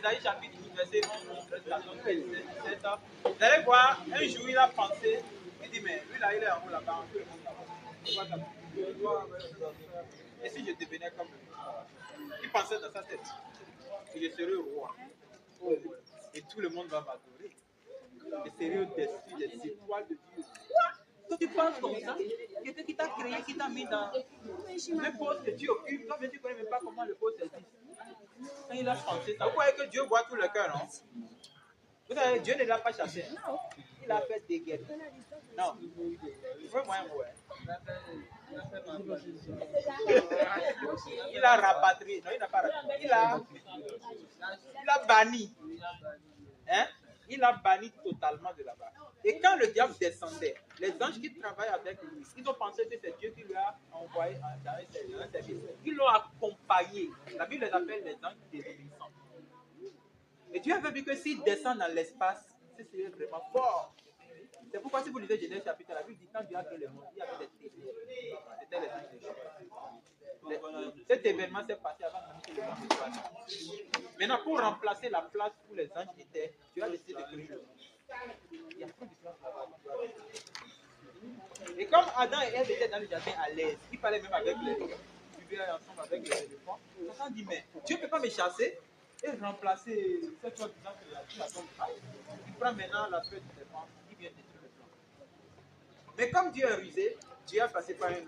Ésaïe chapitre 12, verset 11, 13, 14, 15, 17. Vous allez voir, un jour il a pensé, il dit, mais lui là, il est en haut là-bas, tout le monde là-bas. Et si je devenais comme lui? Il pensait dans sa tête que je serais roi. Et tout le monde va m'adorer. Je serai au-dessus des étoiles de Dieu. Toi, tu penses comme ça? Quelqu'un qui t'a créé, qui t'a mis dans le poste que tu occupes, toi, tu ne connais même pas comment le poste existe. Quand il a pensé ça, vous voyez que Dieu voit tout le cœur, non? Vous savez, Dieu ne l'a pas chassé. Il a fait des guerres. Non. Vraiment un mot. Il a rapatrié. Non, il n'a pas rapatrié. Il a banni. Hein? Il a banni totalement de là-bas. Et quand le diable descendait, les anges qui travaillent avec lui, ils ont pensé que c'est Dieu qui lui a envoyé dans un service. Ils l'ont accompagné. La Bible les appelle les anges désobéissants. Et Dieu avait vu que s'il descend dans l'espace, c'est vraiment fort. C'est pourquoi si vous lisez Genèse chapitre, la Bible dit quand Dieu a créé le monde, il y avait des ténèbres. C'était les anges déchus. Cet événement s'est passé avant même que le monde ne soit. Maintenant, pour remplacer la place où les anges étaient, Dieu a décidé de créer le monde. Il y a trop d'histoires. Et comme Adam et Ève étaient dans le jardin à l'aise, il fallait même avec les vivre ensemble avec les éléphants. Satan dit, mais Dieu ne peut pas me chasser et remplacer cette chose disant que la tombe. Il prend maintenant la feuille du serpent, il vient détruire le plan. Mais comme Dieu est rusé, Dieu a passé par un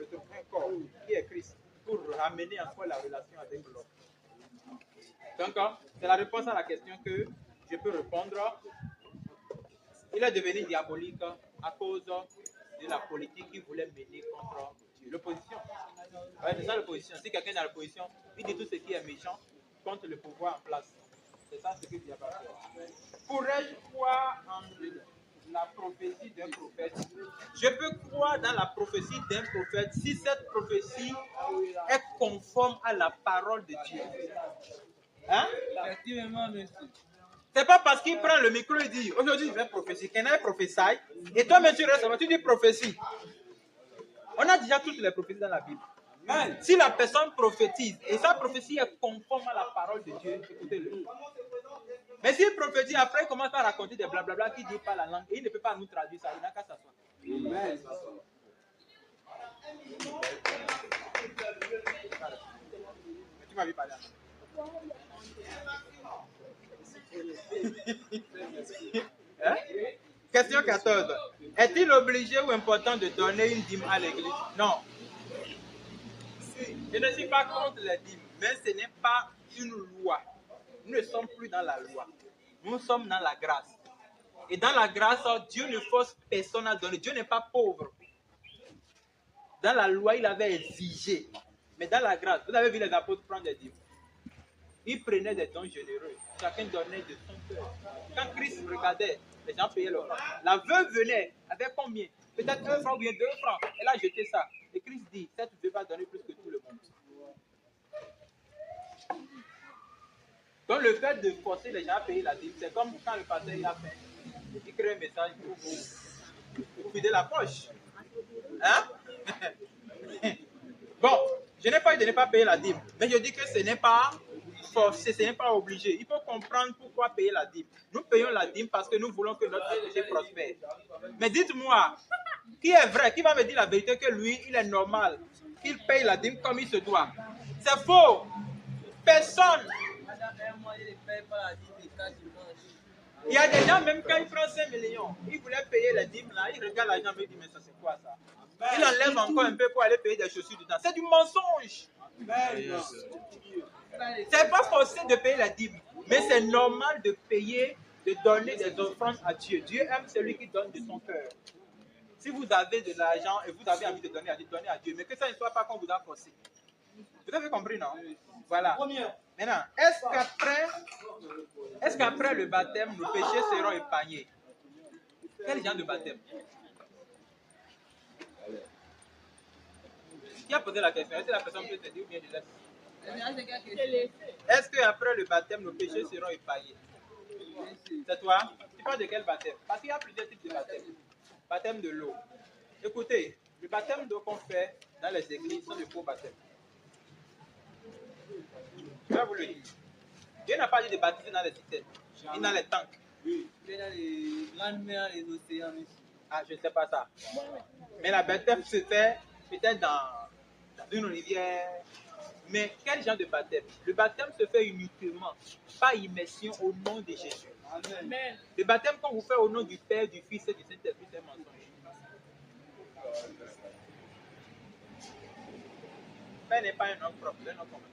corps qui est Christ pour ramener encore la relation avec l'homme. Donc, c'est la réponse à la question que je peux répondre. Il est devenu diabolique à cause de la politique qu'il voulait mener contre Dieu. L'opposition. Ouais, c'est ça l'opposition. Si quelqu'un est dans l'opposition, il dit tout ce qui est méchant contre le pouvoir en place. C'est ça ce que Dieu va faire. Pourrais-je croire en la prophétie d'un prophète? Je peux croire dans la prophétie d'un prophète si cette prophétie est conforme à la parole de Dieu. Hein? Effectivement, monsieur. C'est pas parce qu'il prend le micro et dit aujourd'hui je vais prophétiser, qu'il a prophétie, et toi-même tu restes, tu dis prophétie. On a déjà toutes les prophéties dans la Bible. Si la personne prophétise et sa prophétie est conforme à la parole de Dieu, écoutez-le. Mais s'il prophétise, après il commence à raconter des blablabla qui ne dit pas la langue et il ne peut pas nous traduire ça, il n'a qu'à s'asseoir. Amen. Tu m'as vu parler. Hein? Question 14. Est-il obligé ou important de donner une dîme à l'église? Non. Je ne suis pas contre les dîmes, mais ce n'est pas une loi. Nous ne sommes plus dans la loi. Nous sommes dans la grâce. Et dans la grâce, Dieu ne force personne à donner. Dieu n'est pas pauvre. Dans la loi, il avait exigé. Mais dans la grâce, vous avez vu les apôtres prendre des dîmes. Ils prenaient des dons généreux. Chacun donnait de son cœur. Quand Christ regardait, les gens payaient leur offrande. La veuve venait avec combien? Peut-être 1 franc ou bien 2 francs. Elle a jeté ça. Et Christ dit, cette veuve va donner plus que tout le monde. Donc le fait de forcer les gens à payer la dîme, c'est comme quand le pasteur il a fait. Il crée un message pour vous vider la poche. Hein? Bon, je n'ai pas dit de ne pas payer la dîme. Mais je dis que ce n'est pas forcé, ce n'est pas obligé. Il faut comprendre pourquoi payer la dîme. Nous payons la dîme parce que nous voulons que notre péché prospère. Mais dites-moi, qui est vrai? Qui va me dire la vérité que lui, il est normal qu'il paye la dîme comme il se doit? C'est faux. Personne. Il y a des gens, même quand ils prennent 5 millions, ils voulaient payer la dîme là, ils regardent l'argent et ils disent, mais ça c'est quoi ça? Il enlève encore un peu pour aller payer des chaussures dedans. C'est du mensonge. C'est pas forcé de payer la dîme, mais c'est normal de payer, de donner des offrandes à Dieu. Dieu aime celui qui donne de son cœur. Si vous avez de l'argent et vous avez envie de donner à Dieu, donnez à Dieu. Mais que ça ne soit pas qu'on vous a forcé. Vous avez compris, non? Voilà. Maintenant, est-ce qu'après le baptême, nos péchés seront épargnés? Quel genre de baptême? Qui a posé la question? Est-ce que la personne peut te dire ou bien je laisse? Est-ce qu'après le baptême, nos péchés seront épargnés? C'est toi? Tu parles de quel baptême? Parce qu'il y a plusieurs types de baptême. Baptême de l'eau. Écoutez, le baptême d'eau qu'on fait dans les églises sont de faux baptêmes. Je vais vous le dire. Dieu n'a pas dit de baptiser dans les citernes, ni dans les tanks. Oui. Il est dans les grandes mers, les océans aussi. Ah, je ne sais pas ça. Mais la baptême se fait peut-être dans une rivière. Mais quel genre de baptême? Le baptême se fait uniquement par immersion au nom de Jésus. Amen. Le baptême qu'on vous fait au nom du Père, du Fils et du Saint-Esprit, c'est un mensonge. Père n'est pas un homme propre, c'est un homme commun.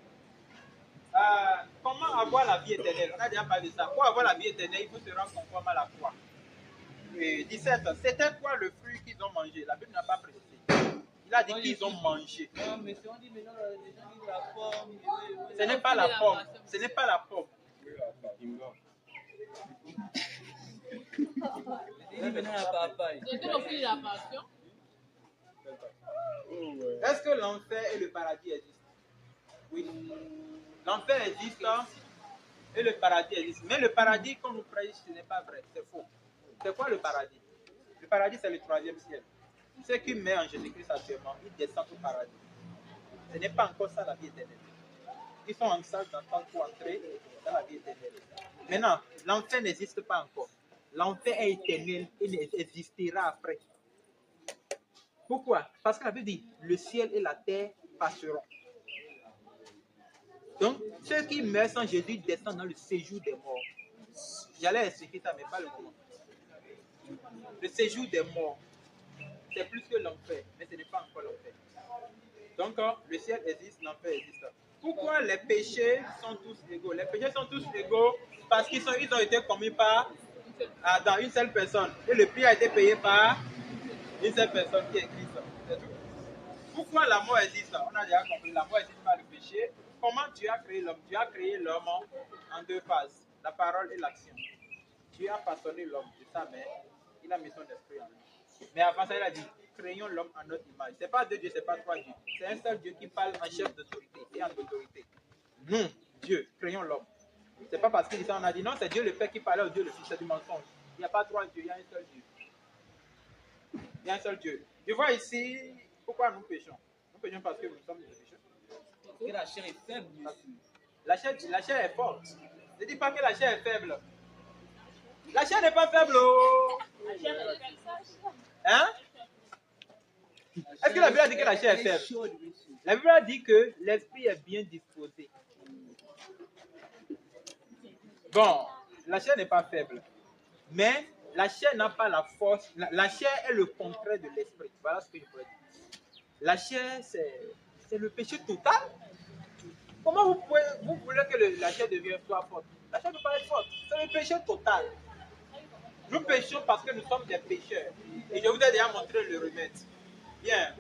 Comment avoir la vie éternelle? On a déjà parlé de ça. Pour avoir la vie éternelle, il faut se rendre conforme à la foi. Et 17, c'était quoi le fruit qu'ils ont mangé? La Bible n'a pas précisé. Il a dit qu'ils ont mangé. Non, mais si on dit maintenant, les gens disent la pomme. Ce n'est pas la pomme. Ce n'est pas la pomme. Il dit maintenant la papaye. C'était le fruit de la passion. Est-ce que l'enfer et le paradis existent? Oui. L'enfer existe et le paradis existe. Mais le paradis qu'on nous prêche, ce n'est pas vrai. C'est faux. C'est quoi le paradis? Le paradis, c'est le troisième ciel. Ceux qui meurent en Jésus-Christ actuellement, ils descendent au paradis. Ce n'est pas encore ça la vie éternelle. Ils sont en salle d'attente pour entrer dans la vie éternelle. Maintenant, l'enfer n'existe pas encore. L'enfer est éternel et existera après. Pourquoi? Parce que la Bible dit, le ciel et la terre passeront. Donc, ceux qui meurent sans Jésus descendent dans le séjour des morts. J'allais expliquer ça, mais pas le moment. Le séjour des morts, c'est plus que l'enfer, mais ce n'est pas encore l'enfer. Donc, le ciel existe, l'enfer existe. Pourquoi les péchés sont tous égaux? Les péchés sont tous égaux parce qu'ils ont été commis dans une seule personne. Et le prix a été payé par une seule personne qui est Christ. C'est tout. Pourquoi la mort existe? On a déjà compris, la mort existe par le péché. Comment Dieu a créé l'homme? Dieu a créé l'homme en deux phases, la parole et l'action. Dieu a façonné l'homme de sa mère, il a mis son esprit en lui. Mais avant ça, il a dit, créons l'homme en notre image. Ce n'est pas deux dieux, ce n'est pas trois dieux. C'est un seul Dieu qui parle en chef d'autorité et en autorité. Nous, Dieu, créons l'homme. Ce n'est pas parce qu'il dit ça, on a dit, non, c'est Dieu le Père qui parlait au Dieu le Fils, c'est du mensonge. Il n'y a pas trois dieux, il y a un seul Dieu. Il y a un seul Dieu. Je vois ici, pourquoi nous péchons? Nous péchons parce que nous sommes des pécheurs. Parce que la chair est faible, monsieur. La chair est forte. Ne dis pas que la chair est faible. La chair n'est pas faible. Oh. Hein? Est-ce que la Bible a dit que la chair est faible? La Bible a dit que l'esprit est bien disposé. Bon, la chair n'est pas faible. Mais la chair n'a pas la force. La chair est le contraire de l'esprit. Voilà ce que je pourrais dire. La chair, c'est le péché total. Comment vous voulez que la chair devienne soit forte? La chair ne peut pas être forte. C'est le péché total. Nous péchons parce que nous sommes des pécheurs. Et je vous ai déjà montré le remède. Bien.